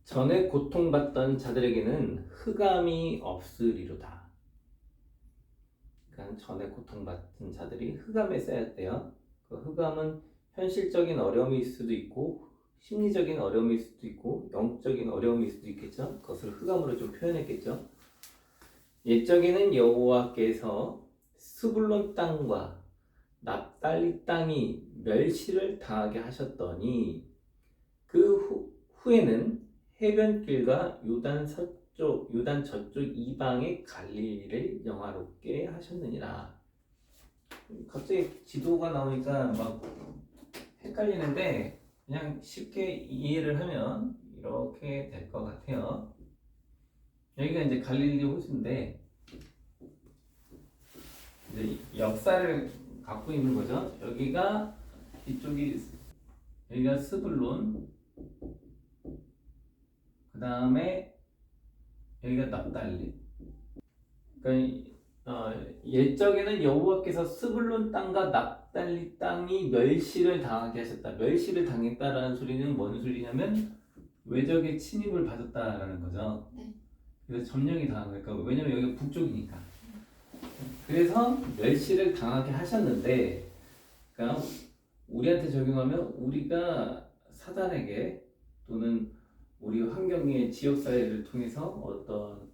전에 고통받던 자들에게는 흑암이 없으리로다. 그러니까 전에 고통받은 자들이 흑암에 쌓였대요. 그 흑암은 현실적인 어려움일 수도 있고 심리적인 어려움일 수도 있고 영적인 어려움일 수도 있겠죠. 그것을 흑암으로 좀 표현했겠죠. 옛적에는 여호와께서 스불론 땅과 납달리 땅이 멸시를 당하게 하셨더니 그 후에는 해변길과 요단 서쪽, 요단 저쪽 이방의 갈릴리를 영화롭게 하셨느니라. 갑자기 지도가 나오니까 막 헷갈리는데 그냥 쉽게 이해를 하면 이렇게 될 것 같아요. 여기가 이제 갈릴리 호수인데 이제 역사를 갖고 있는 거죠. 여기가 스불론, 그 다음에 여기가 납달리. 그러니까 옛적에는 여호와께서 스불론 땅과 납달리 땅이 멸시를 당하게 하셨다. 멸시를 당했다라는 소리는 뭔 소리냐면 외적의 침입을 받았다라는 거죠. 네. 그래서 점령이 당한 거니까. 왜냐면 여기가 북쪽이니까. 그래서 멸시를 당하게 하셨는데, 그러니까 우리한테 적용하면 우리가 사단에게 또는 우리 환경의 지역사회를 통해서 어떤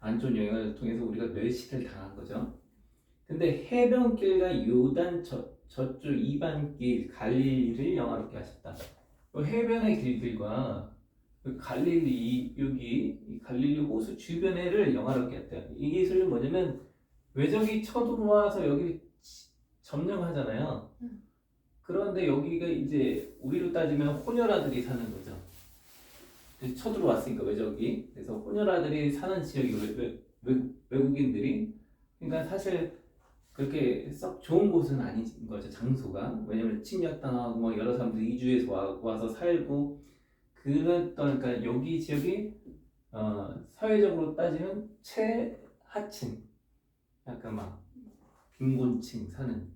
안 좋은 영향을 통해서 우리가 멸시를 당한 거죠. 근데 해변길과 요단 저쪽 이반길 갈릴리를 영화롭게 하셨다. 해변의 길들과 갈릴리 여기 갈릴리 호수 주변에를 영화롭게 했대요. 이게 소리 뭐냐면 외적이 쳐들어와서 여기 점령하잖아요. 그런데 여기가 이제 우리로 따지면 혼혈아들이 사는 거죠. 쳐들어왔으니까 외적이. 그래서 혼혈아들이 사는 지역이 외국인들이. 그러니까 사실 그렇게 썩 좋은 곳은 아닌 거죠, 장소가. 왜냐면 침략당하고 막 여러 사람들이 이주해서 와서 살고 그러니까 여기 지역이 사회적으로 따지면 최하층, 약간 막 빈곤층 사는.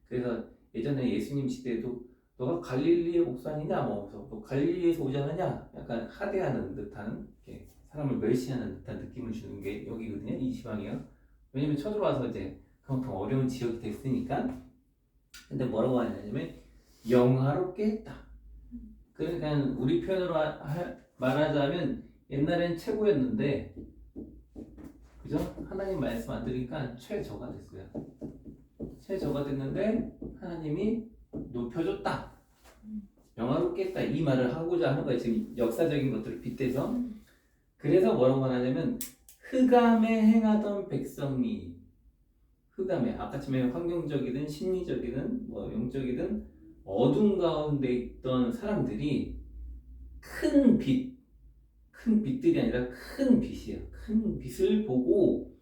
그래서 예전에 예수님 시대에도 너가 갈릴리의 목사니냐, 뭐 갈릴리에서 오지 않느냐, 약간 하대하는 듯한, 이렇게 사람을 멸시하는 듯한 느낌을 주는 게 여기거든요, 이 지방이요. 왜냐면 쳐들어와서 이제 그만큼 어려운 지역이 됐으니까. 근데 뭐라고 하냐면 영화롭게 했다. 그러니까 우리 표현으로 말하자면 옛날엔 최고였는데, 그죠? 하나님 말씀 안 들으니까 최저가 됐어요. 최저가 됐는데 하나님이 높여줬다. 영화롭게 했다. 이 말을 하고자 하는 거예요. 지금 역사적인 것들을 빗대서. 그래서 뭐라고 말하냐면 흑암에 행하던 백성이, 흑암에 아까처럼 환경적이든 심리적이든 뭐 영적이든 어둠 가운데 있던 사람들이 큰 빛들이 아니라 큰 빛이에요. 큰 빛을 보고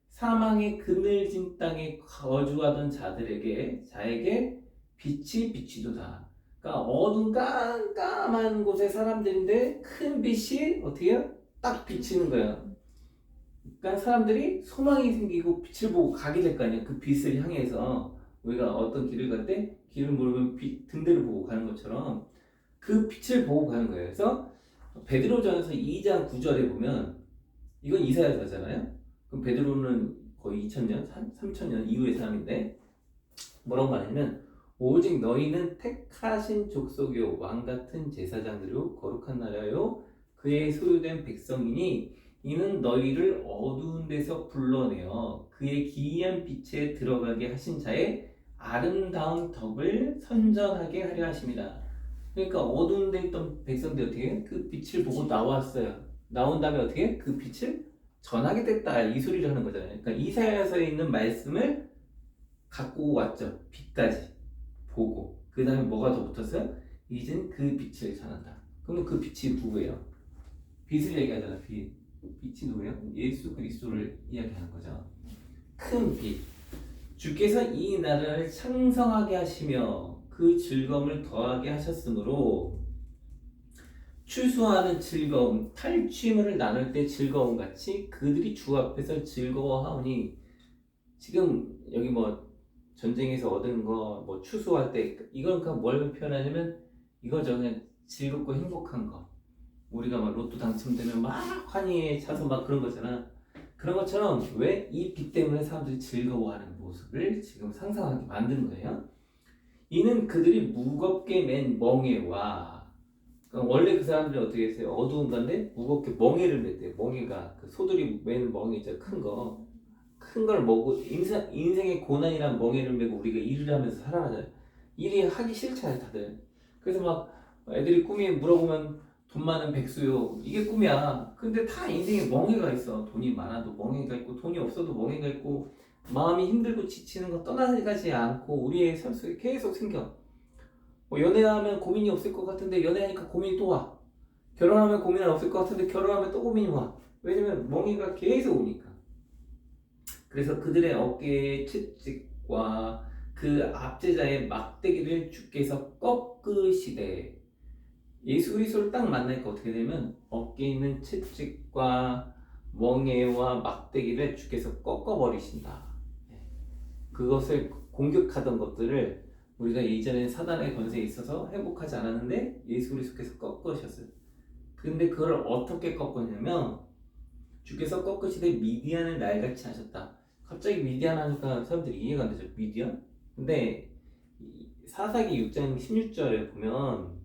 사망의 그늘진 땅에 거주하던 자에게 빛이 비치도다. 그러니까 어두운 깜깜한 곳의 사람들인데 큰 빛이 어떻게 해요? 딱 비치는 거예요. 그러니까 사람들이 소망이 생기고 빛을 보고 가게 될 거 아니에요. 그 빛을 향해서 우리가 어떤 길을 갈 때 길을 모르면 등대를 보고 가는 것처럼 그 빛을 보고 가는 거예요. 그래서 베드로전서 2장 9절에 보면 이건 이사야서잖아요. 그럼 베드로는 거의 2000년, 3000년 이후의 사람인데 뭐라고 말하냐면 오직 너희는 택하신 족속이요 왕같은 제사장들이요 거룩한 나라요 그의 소유된 백성이니 이는 너희를 어두운 데서 불러내어 그의 기이한 빛에 들어가게 하신 자의 아름다운 덕을 선전하게 하려 하십니다. 그러니까 어두운 데 있던 백성들이 어떻게 해? 그 빛을 보고 나왔어요. 나온 다음에 어떻게 해? 그 빛을 전하게 됐다, 이 소리를 하는 거잖아요. 그러니까 이사야서에 있는 말씀을 갖고 왔죠. 빛까지 보고 그 다음에 뭐가 더 붙었어요? 이젠 그 빛을 전한다. 그러면 그 빛이 누구예요? 빛을 얘기하잖아. 빛이 누구예요? 예수 그리스도를 이야기하는 거죠. 큰 빛. 주께서 이 나라를 창성하게 하시며 그 즐거움을 더하게 하셨으므로 추수하는 즐거움, 탈취물을 나눌 때 즐거움 같이 그들이 주 앞에서 즐거워하오니. 지금 여기 뭐 전쟁에서 얻은 거 뭐 추수할 때 이건 뭘 표현하냐면 이거죠. 그냥 즐겁고 행복한 거. 우리가 막 로또 당첨되면 막 환희에 차서 막 그런 거잖아. 그런 것처럼 왜 이 빛 때문에 사람들이 즐거워하는 모습을 지금 상상하게 만든 거예요. 이는 그들이 무겁게 맨 멍에와, 그러니까 원래 그 사람들이 어떻게 했어요? 어두운 건데 무겁게 멍에를 맸대요. 멍에가 그 소들이 매는 멍에 있죠. 큰 거. 큰 걸 먹고 인생의 고난이란 멍에를 메고 우리가 일을 하면서 살아가잖아요. 일이 하기 싫잖아요, 다들. 그래서 막 애들이 꿈이 물어보면 돈 많은 백수요. 이게 꿈이야. 근데 다 인생에 멍해가 있어. 돈이 많아도 멍해가 있고 돈이 없어도 멍해가 있고 마음이 힘들고 지치는 거 떠나가지 않고 우리의 삶 속에 계속 생겨. 뭐 연애하면 고민이 없을 것 같은데 연애하니까 고민이 또 와. 결혼하면 고민이 없을 것 같은데 결혼하면 또 고민이 와. 왜냐면 멍해가 계속 오니까. 그래서 그들의 어깨의 채찍과 그 압제자의 막대기를 주께서 꺾으시되, 예수 그리스도를 딱 만나니까 어떻게 되면 어깨에 있는 채찍과 멍에와 막대기를 주께서 꺾어버리신다. 그것을 공격하던 것들을 우리가 이전에 사단의 권세에 있어서 회복하지 않았는데 예수 그리스도께서 꺾으셨어요. 근데 그걸 어떻게 꺾었냐면 주께서 꺾으시되 미디안을 날같이 하셨다. 갑자기 미디안 하니까 사람들이 이해가 안 되죠. 미디안? 근데 사사기 6장 16절에 보면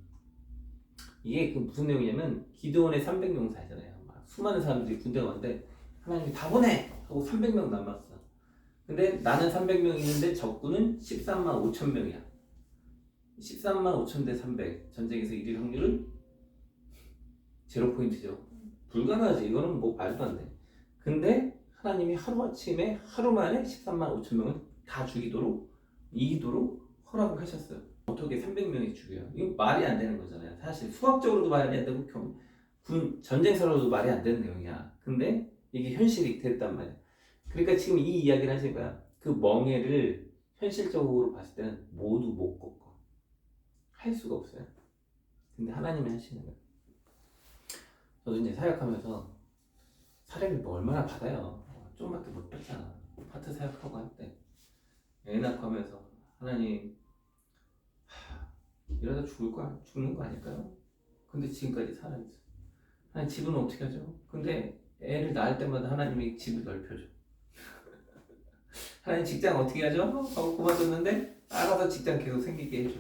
이게 그 무슨 내용이냐면 기드온의 300명사잖아요. 막 수많은 사람들이 군대가 왔는데 하나님이 다 보내! 하고 300명 남았어. 근데 나는 300명 있는데 적군은 13만 5천 명이야. 13만 5천 대 300. 전쟁에서 이길 확률은 0%죠. 불가능하지. 이거는 뭐 말도 안 돼. 근데 하나님이 하루아침에 하루 만에 13만 5천 명을 다 죽이도록 이기도록 허락을 하셨어요. 어떻게 300명이 죽여요? 이거 말이 안 되는 거잖아요. 사실 수학적으로도 말이 안 되고 군 전쟁사로도 말이 안 되는 내용이야. 근데 이게 현실이 됐단 말이야. 그러니까 지금 이 이야기를 하신 거야. 그 멍해를 현실적으로 봤을 때는 모두 못 꺾어. 할 수가 없어요. 근데 하나님이 하시는 거예요. 저도 이제 사역하면서 사례를 뭐 얼마나 받아요. 좀밖에 못 받잖아. 파트 사역하고 할 때. 애 낳고 하면서 하나님, 이러다 죽는 거 아닐까요? 근데 지금까지 살아있어. 하나님, 집은 어떻게 하죠? 근데 애를 낳을 때마다 하나님이 집을 넓혀줘. 하나님, 직장 어떻게 하죠? 하고 그만뒀는데 알아서 직장 계속 생기게 해줘.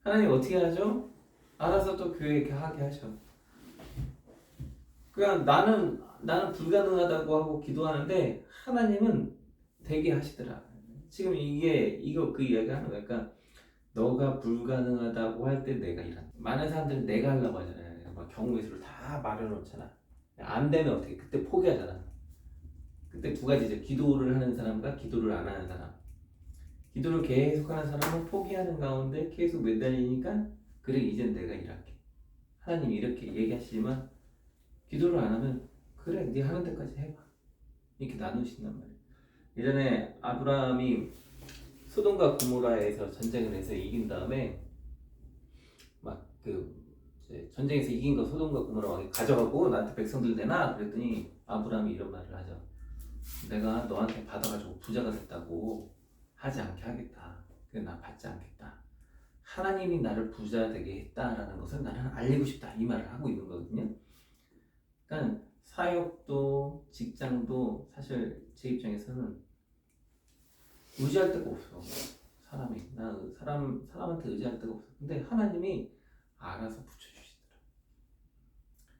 하나님 어떻게 하죠? 알아서 또 교회 이렇게 하게 하셔. 그러니까 나는 불가능하다고 하고 기도하는데 하나님은 되게 하시더라. 지금 이거 그 이야기 하는 거야. 그러니까 너가 불가능하다고 할 때 내가 일한다. 많은 사람들은 내가 하려고 하잖아요. 막 경우의 수를 다 말해놓잖아. 안 되면 어떻게? 그때 포기하잖아. 그때 두 가지죠. 기도를 하는 사람과 기도를 안 하는 사람. 기도를 계속 하는 사람은 포기하는 가운데 계속 매달리니까 그래, 이젠 내가 일할게. 하나님이 이렇게 얘기하시지만 기도를 안 하면 그래, 네 하는 데까지 해봐. 이렇게 나누신단 말이에요. 예전에 아브라함이 소돔과 고모라에서 전쟁을 해서 이긴 다음에 막 그 전쟁에서 이긴 거 소돔과 고모라 가져가고 나한테 백성들 내놔 그랬더니 아브라함이 이런 말을 하죠. 내가 너한테 받아가지고 부자가 됐다고 하지 않게 하겠다. 그래, 나 받지 않겠다. 하나님이 나를 부자 되게 했다라는 것을 나는 알리고 싶다. 이 말을 하고 있는 거거든요. 그러니까 사역도 직장도 사실 제 입장에서는 의지할 데가 없어. 사람이 나 사람한테 의지할 데가 없어. 근데 하나님이 알아서 붙여주시더라.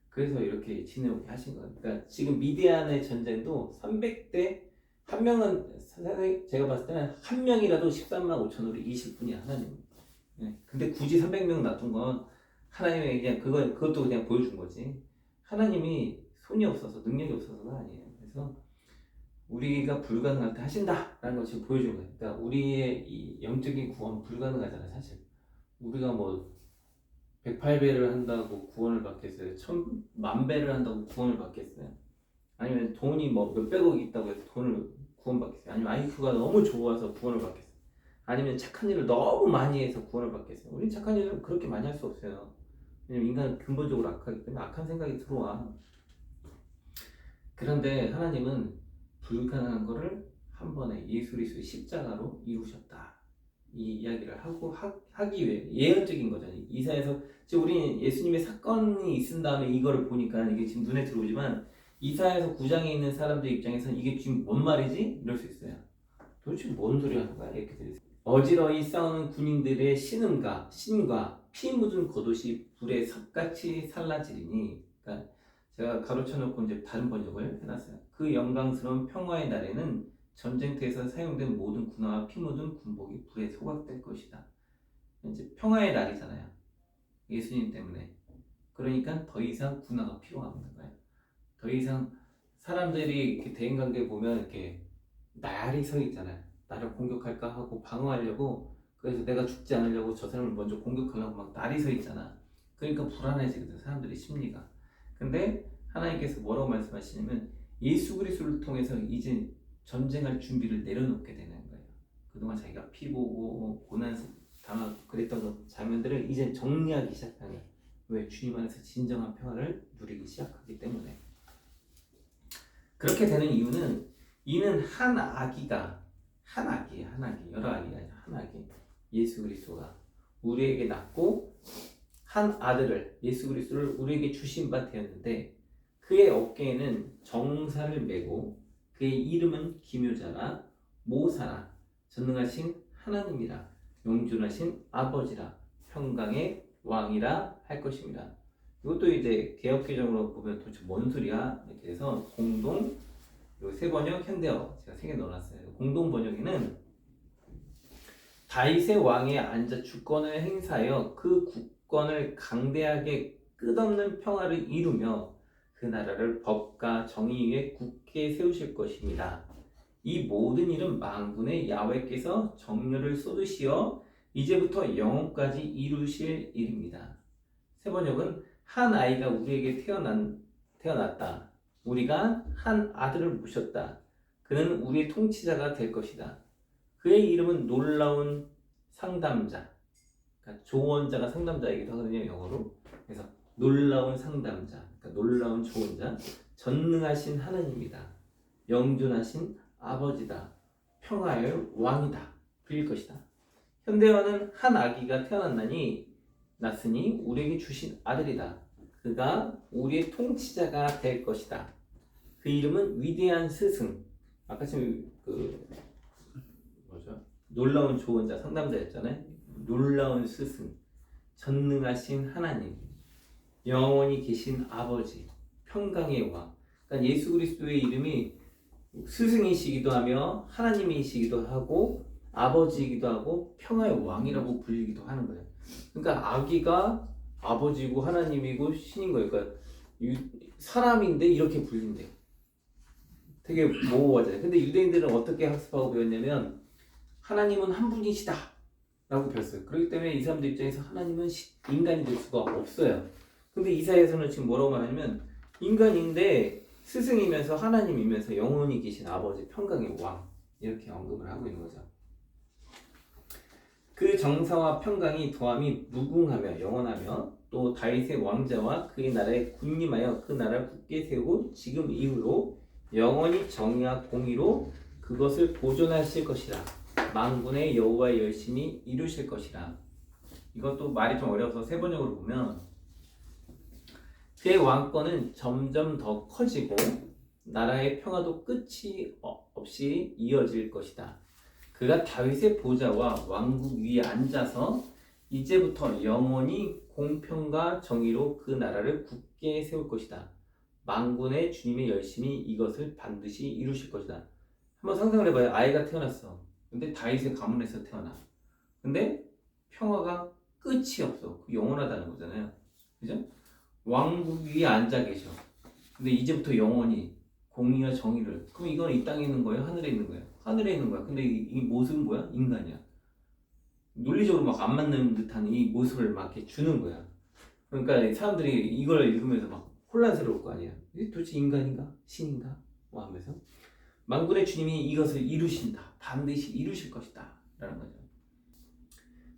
그래서 이렇게 지내오게 하신 거예요. 그러니까 지금 미디안의 전쟁도 300대 한 명은 제가 봤을 때는 한 명이라도 13만 5천으로 이실 분이야 하나님. 근데 굳이 300명 놔둔 건 하나님의 그냥 그것도 그냥 보여준 거지. 하나님이 손이 없어서 능력이 없어서가 아니에요. 그래서 우리가 불가능할 때 하신다라는 걸 지금 보여주는 거예요. 그러니까 우리의 이 영적인 구원 불가능하잖아요, 사실. 우리가 뭐 108배를 한다고 구원을 받겠어요? 1000만 배를 한다고 구원을 받겠어요? 아니면 돈이 뭐 몇백억 있다고 해서 돈을 구원받겠어요? 아니면 IQ가 너무 좋아서 구원을 받겠어요? 아니면 착한 일을 너무 많이 해서 구원을 받겠어요? 우리 착한 일을 그렇게 많이 할 수 없어요. 왜냐면 인간은 근본적으로 악하기 때문에 악한 생각이 들어와. 그런데 하나님은 불가능한 거를 한 번에 예수 그리스도의 십자가로 이루셨다. 이 이야기를 하기 위해 예언적인 거죠. 이사야서 지금 우리는 예수님의 사건이 있은 다음에 이거를 보니까 이게 지금 눈에 들어오지만 이사야서 9장에 있는 사람들 입장에서는 이게 지금 뭔 말이지? 이럴 수 있어요. 도대체 뭔 소리 하는 거야? 이렇게 들으세요. 어지러이 싸우는 군인들의 신과 피 묻은 겉옷이 불에 섭같이 살라지리니, 그러니까 제가 가로쳐놓고 이제 다른 번역을 해놨어요. 그 영광스러운 평화의 날에는 전쟁터에서 사용된 모든 군화와 피 묻은 군복이 불에 소각될 것이다. 이제 평화의 날이잖아요. 예수님 때문에. 그러니까 더 이상 군화가 필요가 없는 거예요. 더 이상 사람들이 이렇게 대인관계 보면 이렇게 날이 서 있잖아요. 나를 공격할까 하고 방어하려고, 그래서 내가 죽지 않으려고 저 사람을 먼저 공격하려고 막 날이 서 있잖아. 그러니까 불안해지거든, 사람들의 심리가. 근데 하나님께서 뭐라고 말씀하시냐면 예수 그리스도를 통해서 이제 전쟁할 준비를 내려놓게 되는 거예요. 그동안 자기가 피 보고 고난 당하고 그랬던 장면들을 이제 정리하기 시작하는. 왜? 주님 안에서 진정한 평화를 누리기 시작하기 때문에. 그렇게 되는 이유는 이는 한 아기가 여러 아기가 아니라 한 아기, 예수 그리스도가 우리에게 낳고 한 아들을, 예수 그리스도를 우리에게 주신 바 되었는데 그의 어깨에는 정사를 메고 그의 이름은 기묘자라 모사라 전능하신 하나님이라 영존하신 아버지라 평강의 왕이라 할 것입니다. 이것도 이제 개역개정으로 보면 도대체 뭔 소리야? 이렇게 해서 공동, 세 번역, 현대어 제가 3개 넣어놨어요. 공동 번역에는 다윗의 왕에 앉아 주권을 행사하여 그 국권을 강대하게 끝없는 평화를 이루며 그 나라를 법과 정의 위에 굳게 세우실 것입니다. 이 모든 일은 만군의 야훼께서 정렬을 쏟으시어 이제부터 영원까지 이루실 일입니다. 세 번역은 한 아이가 우리에게 태어났다. 우리가 한 아들을 모셨다. 그는 우리의 통치자가 될 것이다. 그의 이름은 놀라운 상담자. 그러니까 조언자가 상담자이기도 하거든요, 영어로. 그래서 놀라운 상담자, 그러니까 놀라운 조언자, 전능하신 하나님이다. 영존하신 아버지다. 평화의 왕이다. 불릴 것이다. 현대어는 한 아기가 났으니 우리에게 주신 아들이다. 그가 우리의 통치자가 될 것이다. 그 이름은 위대한 스승. 아까 지금 놀라운 조언자, 상담자였잖아요. 놀라운 스승, 전능하신 하나님, 영원히 계신 아버지, 평강의 왕. 그러니까 예수 그리스도의 이름이 스승이시기도 하며 하나님이시기도 하고 아버지이기도 하고 평화의 왕이라고 불리기도 하는 거예요. 그러니까 아기가 아버지고 하나님이고 신인 거예요. 그러니까 사람인데 이렇게 불린대. 되게 모호하잖아요. 근데 유대인들은 어떻게 학습하고 배웠냐면 하나님은 한 분이시다 라고 배웠어요. 그렇기 때문에 이 사람들 입장에서 하나님은 인간이 될 수가 없어요. 근데 이사야에서는 지금 뭐라고 말하냐면 인간인데 스승이면서 하나님이면서 영원히 계신 아버지 평강의 왕, 이렇게 언급을 하고 있는 거죠. 그 정사와 평강이 도함이 무궁하며 영원하며 또 다윗의 왕자와 그의 나라에 군림하여 그 나라를 굳게 세우고 지금 이후로 영원히 정의와 공의로 그것을 보존하실 것이라. 만군의 여호와의 열심히 이루실 것이라. 이것도 말이 좀 어려워서 세 번역으로 보면 그의 왕권은 점점 더 커지고 나라의 평화도 끝이 없이 이어질 것이다. 그가 다윗의 보좌와 왕국 위에 앉아서 이제부터 영원히 공평과 정의로 그 나라를 굳게 세울 것이다. 만군의 주님의 열심히 이것을 반드시 이루실 것이다. 한번 상상을 해봐요. 아이가 태어났어. 근데 다윗의 가문에서 태어나. 근데 평화가 끝이 없어. 영원하다는 거잖아요. 그죠? 왕국 위에 앉아 계셔. 근데 이제부터 영원히 공의와 정의를. 그럼 이건 이 땅에 있는 거예요? 하늘에 있는 거예요? 하늘에 있는 거야. 근데 이 모습은 뭐야? 인간이야. 논리적으로 막 안 맞는 듯한 이 모습을 막 이렇게 주는 거야. 그러니까 사람들이 이걸 읽으면서 막 혼란스러울 거 아니야. 이게 도대체 인간인가? 신인가? 뭐 하면서 만군의 주님이 이것을 이루신다. 반드시 이루실 것이다. 라는 거죠.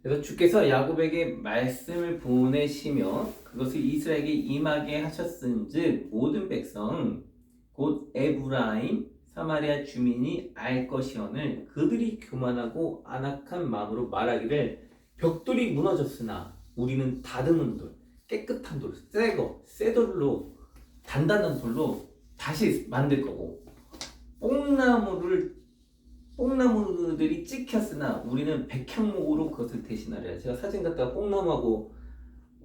그래서 주께서 야곱에게 말씀을 보내시며 그것을 이스라엘에게 임하게 하셨은즉 모든 백성 곧 에브라임 사마리아 주민이 알 것이오늘 그들이 교만하고 안악한 마음으로 말하기를 벽돌이 무너졌으나 우리는 다듬은 돌, 깨끗한 돌, 새 돌로 단단한 돌로 다시 만들 거고 뽕나무들이 찍혔으나 우리는 백향목으로 그것을 대신하리라. 제가 사진 갖다가 뽕나무하고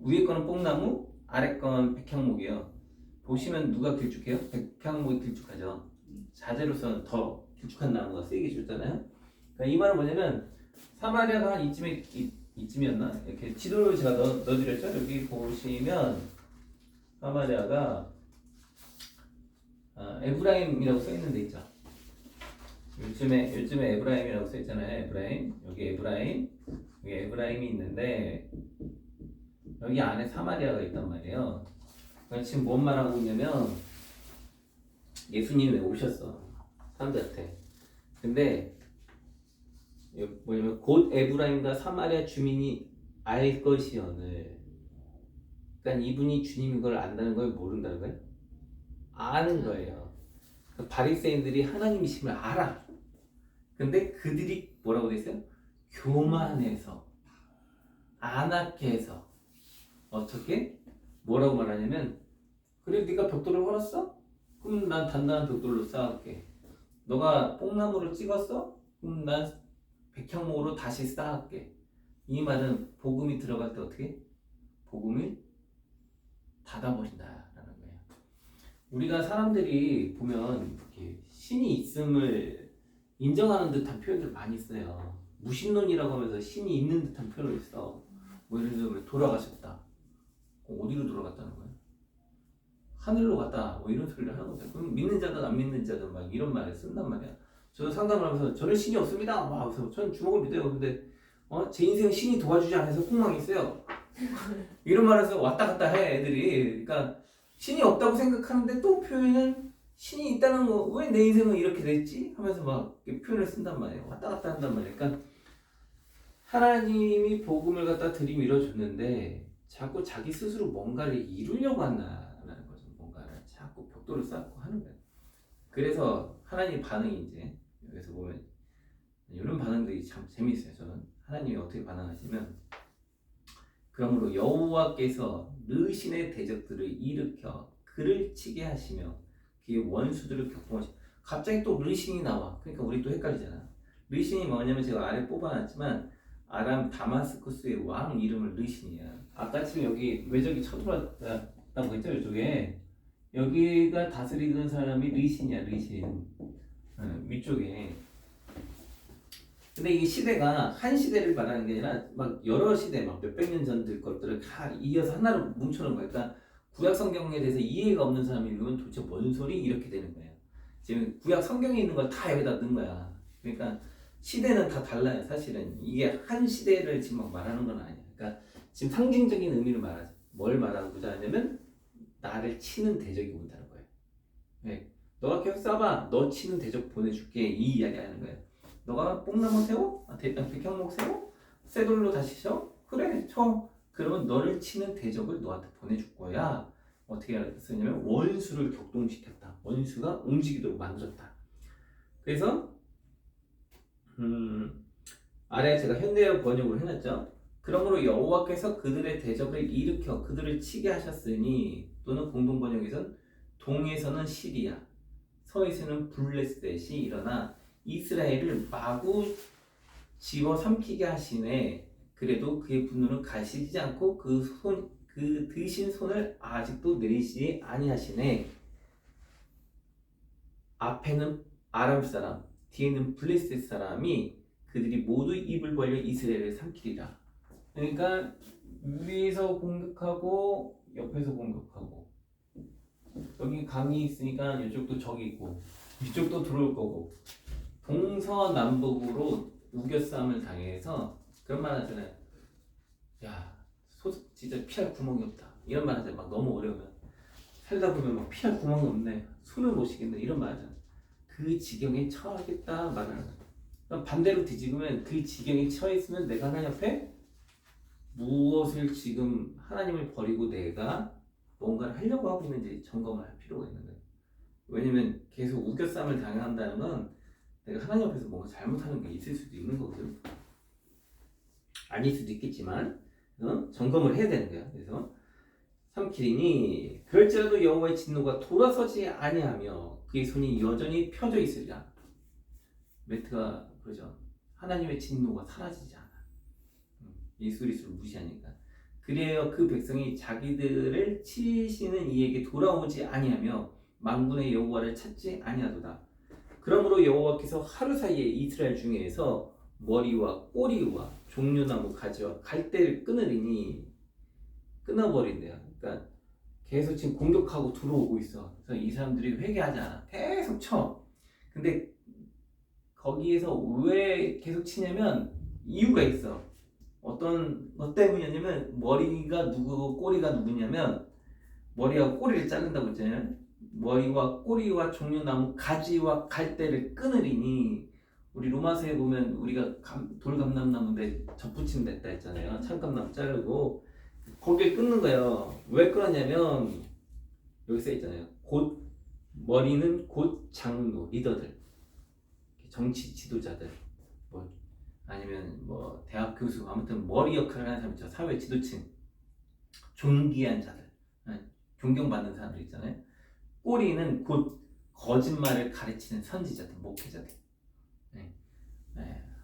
위에 거는 뽕나무, 아래 건 백향목이에요. 보시면 누가 길쭉해요? 백향목이 길쭉하죠. 자재로서는 더 길쭉한 나무가 세게 줄잖아요. 그러니까 이 말은 뭐냐면 사마리아가 한 이쯤이었나? 이렇게 지도를 제가 넣어드렸죠. 여기 보시면 사마리아가 에브라임이라고 써 있는 데 있죠. 요즘에 에브라임이라고 써 있잖아요. 에브라임. 여기 에브라임이 있는데 여기 안에 사마리아가 있단 말이에요. 그러니까 지금 뭔 말하고 있냐면 예수님이 오셨어 사람들한테. 근데 뭐냐면 곧 에브라임과 사마리아 주민이 알 것이오늘. 그러니까 이분이 주님인 걸 안다는 걸 모른다는 거예요. 아는 거예요. 그러니까 바리새인들이 하나님이심을 알아. 근데 그들이 뭐라고 돼 있어요? 교만해서, 안악해서 어떻게? 뭐라고 말하냐면 그래 네가 벽돌을 헐었어? 그럼 난 단단한 벽돌로 쌓을게. 너가 뽕나무를 찍었어? 그럼 난 백향목으로 다시 쌓을게. 이 말은 복음이 들어갈 때 어떻게? 복음을 닫아버린다라는 거예요. 우리가 사람들이 보면 이렇게 신이 있음을 인정하는 듯한 표현들 많이 써요. 무신론이라고 하면서 신이 있는 듯한 표현을 써. 뭐 예를 들면 돌아가셨다. 어디로 돌아갔다는 거예요? 하늘로 갔다. 뭐 이런 소리를 하는 거죠. 그럼 믿는 자든 안 믿는 자든 막 이런 말을 쓴단 말이야. 저도 상담을 하면서 저는 신이 없습니다. 막 그래서 저는 주먹을 믿어요. 근데 제 인생은 신이 도와주지 않아서 폭망이 있어요. 이런 말을 해서 왔다 갔다 해 애들이. 그러니까 신이 없다고 생각하는데 또 표현은 신이 있다는 거, 왜 내 인생은 이렇게 됐지? 하면서 막 표현을 쓴단 말이에요. 왔다 갔다 한단 말이에요. 그러니까 하나님이 복음을 갖다 들이밀어줬는데 자꾸 자기 스스로 뭔가를 이루려고 한다는 거죠. 뭔가를 자꾸 벽돌을 쌓고 하는 거예요. 그래서 하나님 반응이 이제 여기서 보면 이런 반응들이 참 재미있어요. 저는 하나님이 어떻게 반응하시면 그러므로 여호와께서 르신의 대적들을 일으켜 그를 치게 하시며 그의 원수들을 격동하시며 갑자기 또 르신이 나와. 그러니까 우리 또 헷갈리잖아. 르신이 뭐냐면 제가 아래 뽑아놨지만 아람 다마스쿠스의 왕 이름을 르신이야. 아까 지금 여기 외적이 쳐들어왔다고 했죠. 이쪽에 여기가 다스리던 사람이 르신이야. 르신 위쪽에. 근데 이 시대가 한 시대를 말하는 게 아니라 막 여러 시대, 막 몇백 년 전들 것들을 다 이어서 하나로 뭉쳐놓은 거예요. 그러니까 구약 성경에 대해서 이해가 없는 사람이 읽으면 도대체 뭔 소리? 이렇게 되는 거예요. 지금 구약 성경에 있는 걸 다 여기다 넣은 거야. 그러니까 시대는 다 달라요. 사실은 이게 한 시대를 지금 막 말하는 건 아니야. 그러니까 지금 상징적인 의미를 말하죠. 뭘 말하고자 하냐면 나를 치는 대적이 온다는 거예요. 네. 너가 계속 싸봐. 너 치는 대적 보내줄게. 이 이야기 하는 거예요. 너가 뽕나무 세워? 백향목 세워? 새 돌로 다시 쳐? 그래 쳐. 그러면 너를 치는 대적을 너한테 보내줄 거야. 어떻게 쓰냐면 원수를 격동시켰다. 원수가 움직이도록 만들었다. 그래서 아래 제가 현대어 번역으로 해놨죠. 그러므로 여호와께서 그들의 대적을 일으켜 그들을 치게 하셨으니, 또는 공동 번역에서는 동에서는 시리아, 서에서는 블레셋이 일어나 이스라엘을 마구 집어삼키게 하시네. 그래도 그의 분노는 가시지 않고 그 드신 손을 아직도 내리시지 아니하시네. 앞에는 아람 사람, 뒤에는 블레셋 사람이 그들이 모두 입을 벌려 이스라엘을 삼키리라. 그러니까 위에서 공격하고 옆에서 공격하고, 여기 강이 있으니까 이쪽도 적이 있고 이쪽도 들어올 거고, 동서남북으로 우겨싸움을 당해서 그런 말 하잖아요. 야, 진짜 피할 구멍이 없다. 이런 말 하잖아요. 막 너무 어려우면 살다 보면 막 피할 구멍이 없네. 숨을 못 쉬겠네. 이런 말 하잖아요. 그 지경에 처하겠다 말하는 거예요. 반대로 뒤집으면 그 지경에 처했으면 내가 하나님 앞에 무엇을 지금 하나님을 버리고 내가 뭔가를 하려고 하고 있는지 점검을 할 필요가 있는 거예요. 왜냐면 계속 우겨쌈을 당한다는 건 내가 하나님 앞에서 뭔가 잘못하는 게 있을 수도 있는 거거든. 아닐 수도 있겠지만 점검을 해야 되는 거야. 그래서 3키리니 그럴지라도 여호와의 진노가 돌아서지 아니하며 그의 손이 여전히 펴져 있으리라. 매트가 그러죠. 하나님의 진노가 사라지지 않아. 예수 그리스도를 무시하니까. 그래야 그 백성이 자기들을 치시는 이에게 돌아오지 아니하며 만군의 여호와를 찾지 아니하도다. 그러므로 여호와께서 하루 사이에 이스라엘 중에서 머리와 꼬리와 종려나무 가지와 갈대를 끊으리니 끊어버린대요. 그러니까 계속 지금 공격하고 들어오고 있어. 그래서 이 사람들이 회개하지 않아. 계속 쳐. 근데 거기에서 왜 계속 치냐면 이유가 있어. 어떤 것 때문이냐면 머리가 누구고 꼬리가 누구냐면 머리와 꼬리를 자른다고 했잖아요. 머리와 꼬리와 종려나무 가지와 갈대를 끊으리니 우리 로마서에 보면 우리가 돌감람나무인데 접붙임 됐다 했잖아요. 참감나무 자르고 거기를 끊는 거예요. 왜 끊었냐면 여기 써 있잖아요. 곧 머리는 곧 장로 리더들, 정치 지도자들, 뭐 아니면 뭐 대학 교수, 아무튼 머리 역할을 하는 사람 있죠. 사회 지도층, 존귀한 자들, 존경받는 사람들 있잖아요. 꼬리는 곧 거짓말을 가르치는 선지자들, 목회자들.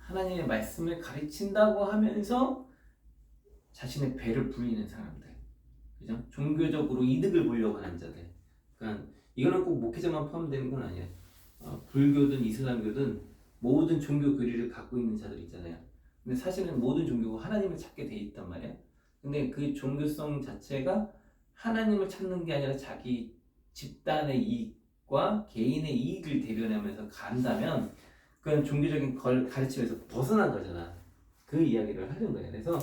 하나님의 말씀을 가르친다고 하면서 자신의 배를 불리는 사람들, 그죠? 종교적으로 이득을 보려고 하는 자들. 그러니까 이거는 꼭 목회자만 포함되는 건 아니에요. 불교든 이슬람교든 모든 종교 교리를 갖고 있는 자들 있잖아요. 근데 사실은 모든 종교가 하나님을 찾게 돼 있단 말이에요. 근데 그 종교성 자체가 하나님을 찾는 게 아니라 자기 집단의 이익과 개인의 이익을 대변하면서 간다면 그건 종교적인 가르침에서 벗어난 거잖아. 그 이야기를 하는 거예요. 그래서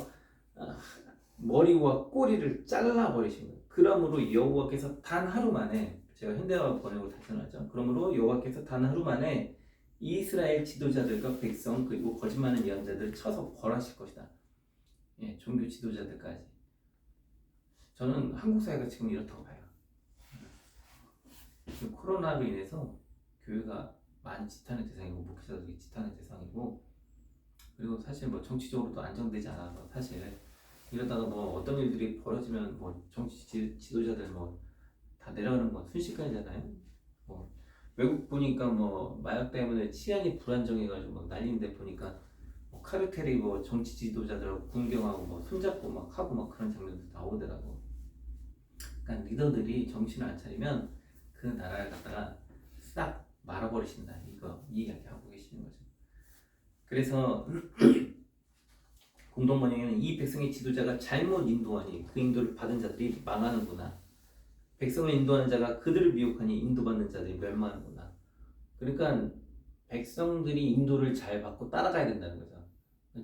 머리와 꼬리를 잘라버리신 거예요. 그러므로 여호와께서 단 하루 만에, 제가 현대화 번역으로 다시 해놨죠. 그러므로 여호와께서 단 하루 만에 이스라엘 지도자들과 백성 그리고 거짓말하는 예언자들을 쳐서 벌하실 것이다. 종교 지도자들까지. 저는 한국 사회가 지금 이렇다고 봐요. 코로나로 인해서 교회가 많이 지탄의 대상이고 목회자들이 지탄의 대상이고, 그리고 사실 뭐 정치적으로도 안정되지 않아서 사실 이러다가 뭐 어떤 일들이 벌어지면 뭐 정치 지도자들 뭐 다 내려가는 건 순식간이잖아요. 뭐 외국 보니까 뭐 마약 때문에 치안이 불안정해가지고 막 난리인데 보니까 뭐 카르텔이 뭐 정치 지도자들하고 군경하고 뭐 손잡고 막 하고 막 그런 장면도 나오더라고. 그러니까 리더들이 정신을 안 차리면 그 나라를 갖다가 싹 말아버리신다. 이 이야기 하고 계시는 거죠. 그래서 공동번역에는 이 백성의 지도자가 잘못 인도하니 그 인도를 받은 자들이 망하는구나. 백성을 인도하는 자가 그들을 미혹하니 인도받는 자들이 멸망하는구나. 그러니까 백성들이 인도를 잘 받고 따라가야 된다는 거죠.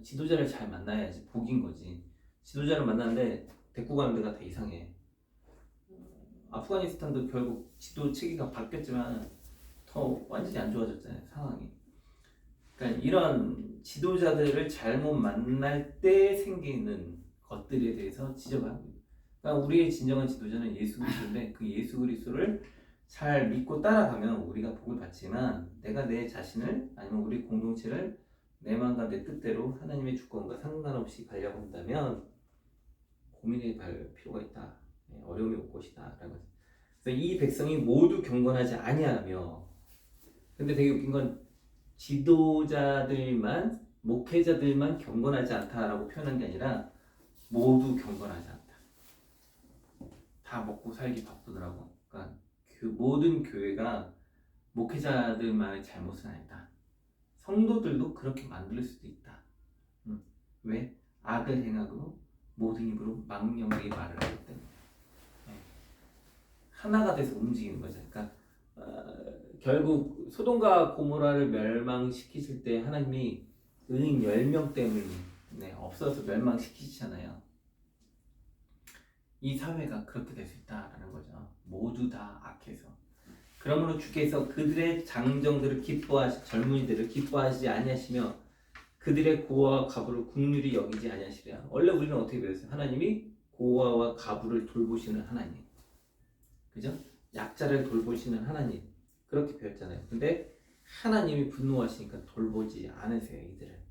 지도자를 잘 만나야지 복인 거지. 지도자를 만나는데 데리고 가는 데가 다 이상해. 아프가니스탄도 결국 지도 체계가 바뀌었지만 더 완전히 안 좋아졌잖아요, 상황이. 그러니까 이런 지도자들을 잘못 만날 때 생기는 것들에 대해서 지적합니다. 그러니까 우리의 진정한 지도자는 예수 그리스도인데 그 예수 그리스도를 잘 믿고 따라가면 우리가 복을 받지만, 내가 내 자신을 아니면 우리 공동체를 내 마음과 내 뜻대로 하나님의 주권과 상관없이 가려고 한다면 고민해 볼 필요가 있다. 어려움이 올 것이다. 그래서 이 백성이 모두 경건하지 아니하며, 근데 되게 웃긴 건 지도자들만, 목회자들만 경건하지 않다라고 표현한 게 아니라 모두 경건하지 않다. 다 먹고 살기 바쁘더라고. 그러니까 그 모든 교회가 목회자들만의 잘못은 아니다. 성도들도 그렇게 만들 수도 있다. 왜? 악을 행하고 모든 입으로 망령되게 말을 하기 때문에. 하나가 돼서 움직이는 거죠. 그러니까 결국 소돔과 고모라를 멸망시키실 때 하나님이 은 10명 때문에 없어서 멸망시키시잖아요. 이 사회가 그렇게 될 수 있다라는 거죠. 모두 다 악해서. 그러므로 주께서 그들의 장정들을 젊은이들을 기뻐하시지 아니하시며 그들의 고아와 가부를 긍휼히 여기지 아니하시리라. 원래 우리는 어떻게 배웠어요? 하나님이 고아와 가부를 돌보시는 하나님, 그죠? 약자를 돌보시는 하나님. 그렇게 배웠잖아요. 근데 하나님이 분노하시니까 돌보지 않으세요, 이들을.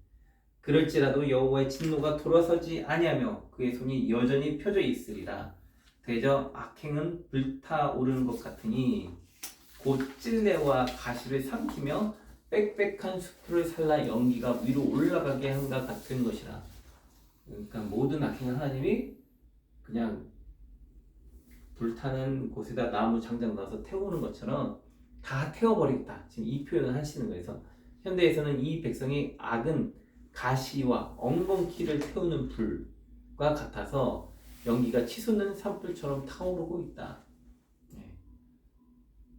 그럴지라도 여호와의 진노가 돌아서지 아니하며 그의 손이 여전히 펴져 있으리라. 대저 악행은 불타오르는 것 같으니 곧 찔레와 가시를 삼키며 빽빽한 숲을 살라 연기가 위로 올라가게 한것 같은 것이라. 그러니까 모든 악행은 하나님이 그냥 불타는 곳에다 나무 장작 넣어서 태우는 것처럼 다 태워버리겠다. 지금 이 표현을 하시는 거예요. 그래서 현대에서는 이 백성이 악은 가시와 엉겅퀴를 태우는 불과 같아서 연기가 치솟는 산불처럼 타오르고 있다.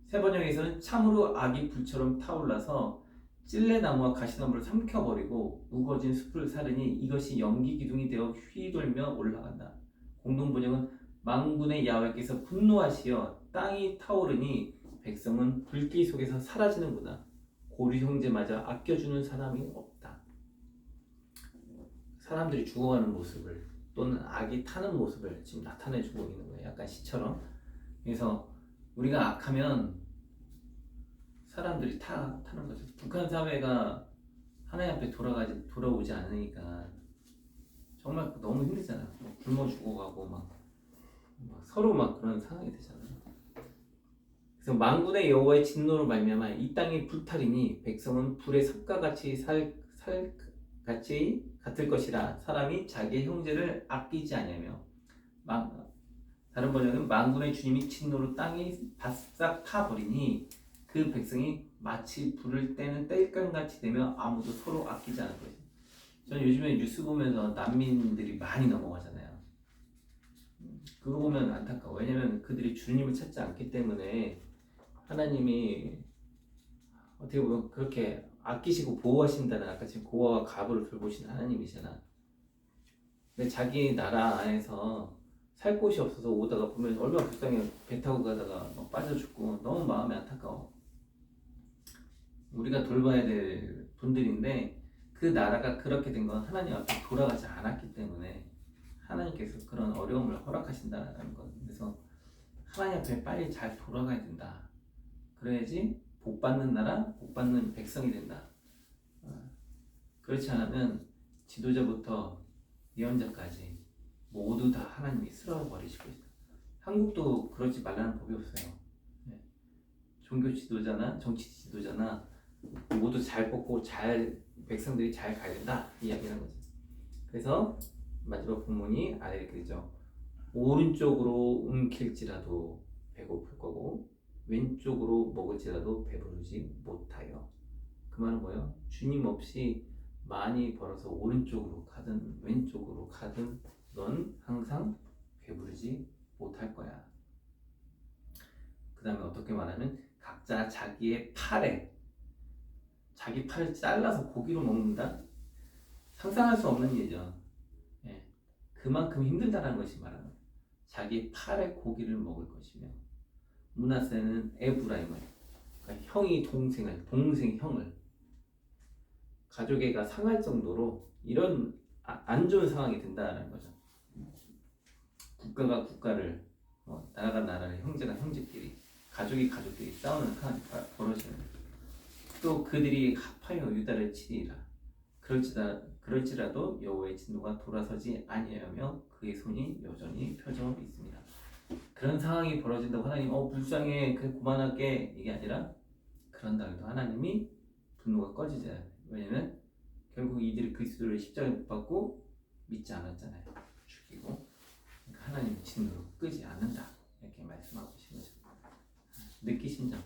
세번역에서는 참으로 악이 불처럼 타올라서 찔레나무와 가시나무를 삼켜버리고 우거진 숲을 사르니 이것이 연기 기둥이 되어 휘돌며 올라간다. 공동번역은 만군의 야훼께서 분노하시어 땅이 타오르니 백성은 불길 속에서 사라지는구나. 고리 형제마저 아껴주는 사람이 없다. 사람들이 죽어가는 모습을 또는 악이 타는 모습을 지금 나타내주고 있는 거예요. 약간 시처럼. 그래서 우리가 악하면 사람들이 타는 거죠. 북한 사회가 하나님 앞에 돌아오지 않으니까 정말 너무 힘들잖아요. 굶어 죽어가고 막 서로 막 그런 상황이 되잖아요. 그래서 만군의 여호와의 진노로 말미암아 이 땅이 불탈이니 백성은 불의 삽과 같이 같이 같을 것이라. 사람이 자기의 형제를 아끼지 아니하며. 다른 번역은 만군의 주님이 진노로 땅이 바싹 타버리니 그 백성이 마치 불을 떼는 땔감같이 되며 아무도 서로 아끼지 않을 것이다. 저는 요즘에 뉴스 보면서 난민들이 많이 넘어가잖아요. 그거 보면 안타까워. 왜냐면 그들이 주님을 찾지 않기 때문에 하나님이 어떻게 보면 그렇게 아끼시고 보호하신다는, 아까 지금 고아와 가부를 돌보시는 하나님이잖아. 근데 자기 나라 안에서 살 곳이 없어서 오다가 보면 얼마나 불쌍해. 배 타고 가다가 막 빠져 죽고 너무 마음이 안타까워. 우리가 돌봐야 될 분들인데 그 나라가 그렇게 된 건 하나님 앞에 돌아가지 않았기 때문에 하나님께서 그런 어려움을 허락하신다는 것. 그래서 하나님 앞에 빨리 잘 돌아가야 된다. 그래야지 복받는 나라, 복받는 백성이 된다. 그렇지 않으면 지도자부터 예언자까지 모두 다 하나님이 쓸어버리시고 있다. 한국도 그러지 말라는 법이 없어요. 종교 지도자나 정치 지도자나 모두 잘 뽑고 백성들이 잘 가야 된다, 이 이야기하는 거죠. 그래서 마지막 본문이 아래 그죠. 오른쪽으로 움킬지라도 배고플 거고 왼쪽으로 먹을지라도 배부르지 못하여. 그 말은 뭐예요? 주님 없이 많이 벌어서 오른쪽으로 가든 왼쪽으로 가든 넌 항상 배부르지 못할 거야. 그 다음에 어떻게 말하면 각자 자기의 자기 팔을 잘라서 고기로 먹는다? 상상할 수 없는 일이죠. 그만큼 힘들다는 것이 말하는 거예요. 자기 팔의 고기를 먹을 것이며, 므낫세는 에브라임을, 그러니까 형이 동생이 형을, 가족애가 상할 정도로 이런 안 좋은 상황이 된다는 거죠. 국가가 국가를, 나라가 나라를, 형제가 형제끼리, 가족끼리 싸우는 상황이 벌어지는 거예요. 또 그들이 합하여 유다를 치리라. 그럴지라도 여호와의 진노가 돌아서지 아니하며 그의 손이 여전히 펴져 있습니다. 그런 상황이 벌어진다고 하나님 불쌍해 그냥 그만할게 이게 아니라, 그런다 해도 하나님이 분노가 꺼지지 않아요. 왜냐면 결국 이들이 그리스도를 십자가에 못 박고 믿지 않았잖아요. 죽이고. 그러니까 하나님의 진노를 끄지 않는다, 이렇게 말씀하고 계신 거죠. 느끼신 점.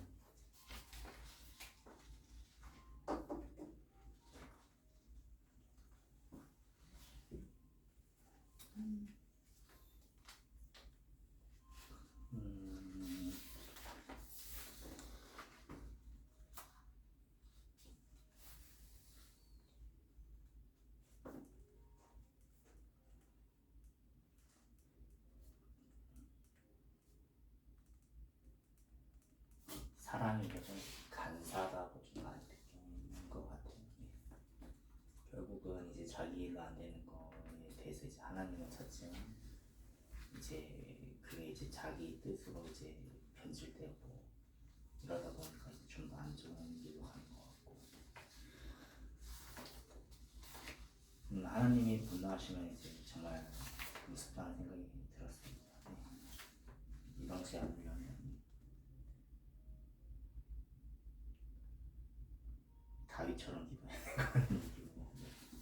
사람이 좀 간사하다고 좀 많이 느끼는 것 같아요. 결국은 이제 자기 일로 안 되는 거에 대해서 이제 하나님은 찾지만 이제 그게 이제 자기 뜻으로 이제 변질되고 이러다 보니까 이제 하나님이 분노하시면 이제 정말 무섭다는 생각이 들었습니다. 네. 이방지 않으려면 다윗처럼 기도해야 되는 거는 얘기고.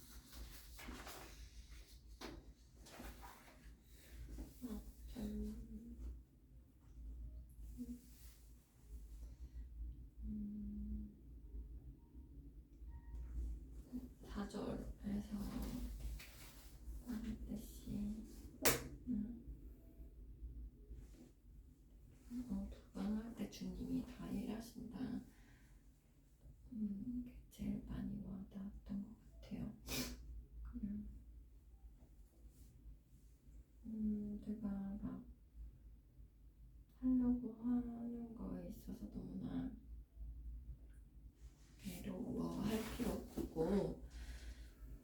사절에서 말했듯이 두번 할 때 주님이 다 일하신다. 그게 제일 많이 와닿았던 것 같아요. 내가 막 하려고 하는 거에 있어서 너무나 괴로워할 필요 없고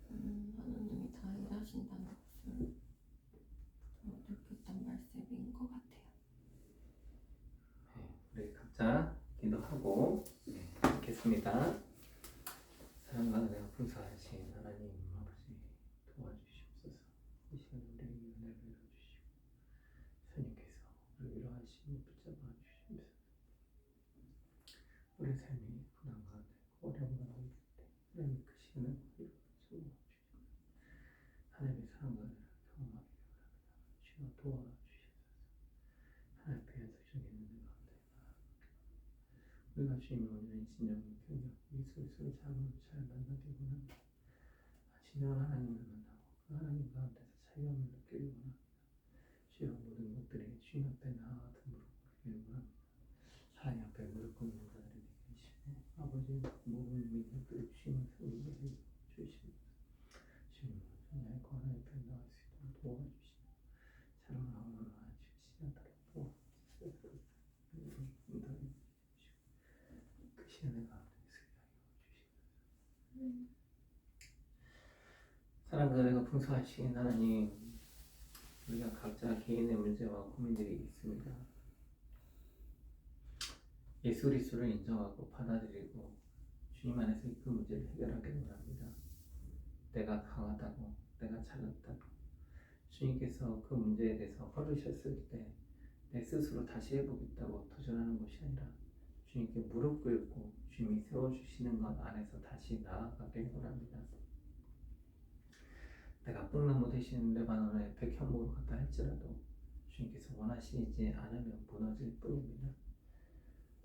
하나님이 다 일하신다는 것을 느꼈던 말씀인 것 같아요. 우리 각자 기도하고 읽겠습니다. 사랑과 은혜가 풍성하신 하나님 아버지 도와주시옵소서. 이 시간 우리에게 은혜를 내려주시고 주님께서 우리를 위로하시고 붙잡아 주시옵소서. 우리 삶이 고난 가운데 어려운 가운데 있을 때 하나님 그 시간을 위로하시고 주시옵소서. 하나님의 사랑과 은혜를 경험하게 바랍니다. 주여 도와주시옵소서. 하나님 앞에 소중히 있는 가운데 우리가 주님의 온전히 진정 경력 미술을 작은 잘 만나게 원합니다. 진정한 하나님을 만나고 그 하나님 가운데서 자유함을 느끼기 원합니다. 주여 모든 것들이 주님 앞에 나아가서 무릎 꿇기를 원합니다. 하나님 앞에 무릎 꿇는 자들이 되게 하시고 아버지 모든 민족들이 주님을 섬기게 해 주시옵소서. 주님은 정말 그 하나님 앞에 나갈 수 있도록 도와주시고 사랑하고 주시지 않도록 도와주시옵소서. 그 시간에 가운데서 주시옵소서. 사랑과 은혜가 풍성하신 하나님, 우리가 각자 개인의 문제와 고민들이 있습니다. 예수 그리스도를 인정하고 받아들이고 주님 안에서 그 문제를 해결하기를 원합니다. 내가 강하다고, 내가 잘났다고 주님께서 그 문제에 대해서 허르셨을 때 내 스스로 다시 해보겠다고 도전하는 것이 아니라 주님께 무릎 꿇고 주님이 세워주시는 것 안에서 다시 나아가길 원합니다. 내가 뽕나무 대신 레바논의 백향목으로 갔다 할지라도 주님께서 원하시지 않으면 무너질 뿐입니다.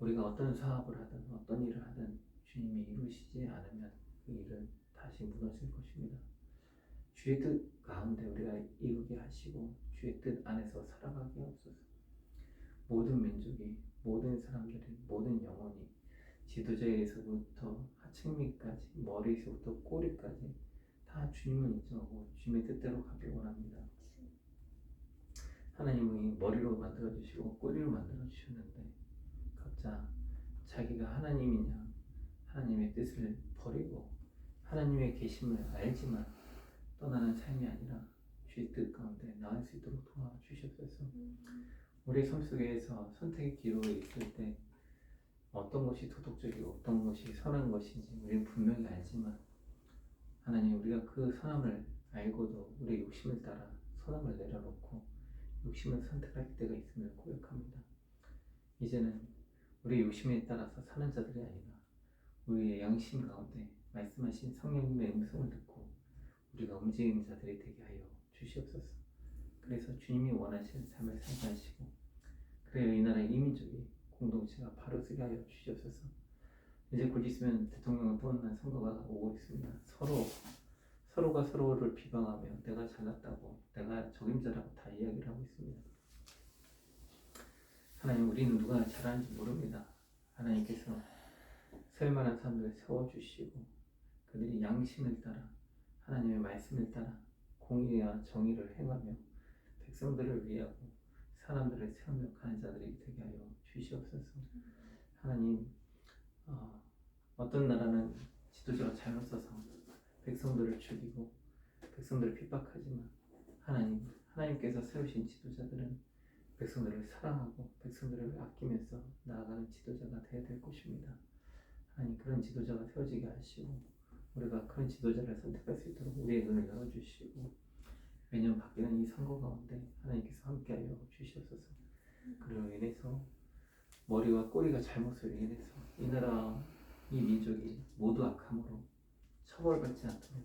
우리가 어떤 사업을 하든 어떤 일을 하든 주님이 이루시지 않으면 그 일은 다시 무너질 것입니다. 주의 뜻 가운데 우리가 이루게 하시고 주의 뜻 안에서 살아가게 하옵소서. 모든 민족이, 모든 사람들이, 모든 영혼이 지도자에서부터 하층미까지, 머리에서부터 꼬리까지 다 주님을 인정하고 주님의 뜻대로 가길 원합니다. 하나님이 머리로 만들어주시고 꼬리로 만들어주셨는데 각자 자기가 하나님이냐 하나님의 뜻을 버리고 하나님의 계심을 알지만 떠나는 삶이 아니라 주의 뜻 가운데 나을 수 있도록 도와주시옵소서. 우리 삶 속에서 선택의 기로에 있을 때 어떤 것이 도덕적이고 어떤 것이 선한 것인지 우리는 분명히 알지만 하나님 우리가 그 선함을 알고도 우리의 욕심을 따라 선함을 내려놓고 욕심을 선택할 때가 있음을 고백합니다. 이제는 우리의 욕심에 따라서 사는 자들이 아니라 우리의 양심 가운데 말씀하신 성령님의 음성을 듣고 우리가 움직이는 자들이 되게 하여 주시옵소서. 그래서 주님이 원하시는 삶을 살게 하시고 그래야 이 나라의 이민족이 공동체가 바로 서게 하여 주시옵소서. 이제 곧 있으면 대통령을 뽑는 선거가 오고 있습니다. 서로가 서로를 비방하며 내가 잘났다고 내가 적임자라고 다 이야기를 하고 있습니다. 하나님 우리는 누가 잘하는지 모릅니다. 하나님께서 세울만한 사람들을 세워주시고 그들이 양심을 따라 하나님의 말씀을 따라 공의와 정의를 행하며 백성들을 위하고 사람들을 세우며 가는 자들이 되게 하여 주시옵소서. 하나님 어떤 나라는 지도자가 잘못 써서 백성들을 죽이고 백성들을 핍박하지만 하나님께서 세우신 지도자들은 백성들을 사랑하고 백성들을 아끼면서 나아가는 지도자가 되어야 될 것입니다. 하나님 그런 지도자가 세워지게 하시고 우리가 그런 지도자를 선택할 수 있도록 우리의 눈을 열어주시고 매년 바뀌는 이 선거 가운데 하나님께서 함께하여 주시옵소서. 그로 인해서 머리와 꼬리가 잘못으로 인해서 이 나라 이 민족이 모두 악함으로 처벌받지 않도록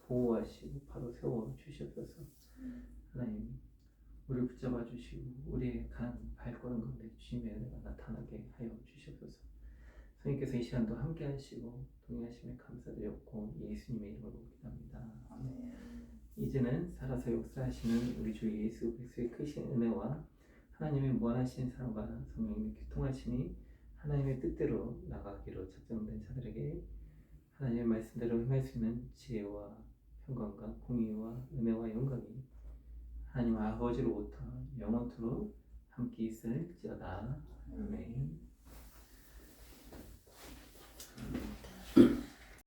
보호하시고 바로 세워 주시옵소서. 하나님 우리를 붙잡아 주시고 우리의 가는 발걸음 가운데 주님의 은혜가 나타나게 하여 주시옵소서. 성령께서 이 시간도 함께 하시고 동행하심에 감사드렸고 예수님의 이름으로 기도합니다. 아멘. 이제는 살아서 역사하시는 우리 주 예수 그리스도의 크신 은혜와 하나님의 무한하신 사랑과 성령님의 교통하심이 하나님의 뜻대로 나가기로 작정된 자들에게 하나님의 말씀대로 행할 수 있는 지혜와 평강과 공의와 은혜와 영광이 하나님 아버지로부터 영원토록 함께 있을지어다. 아멘.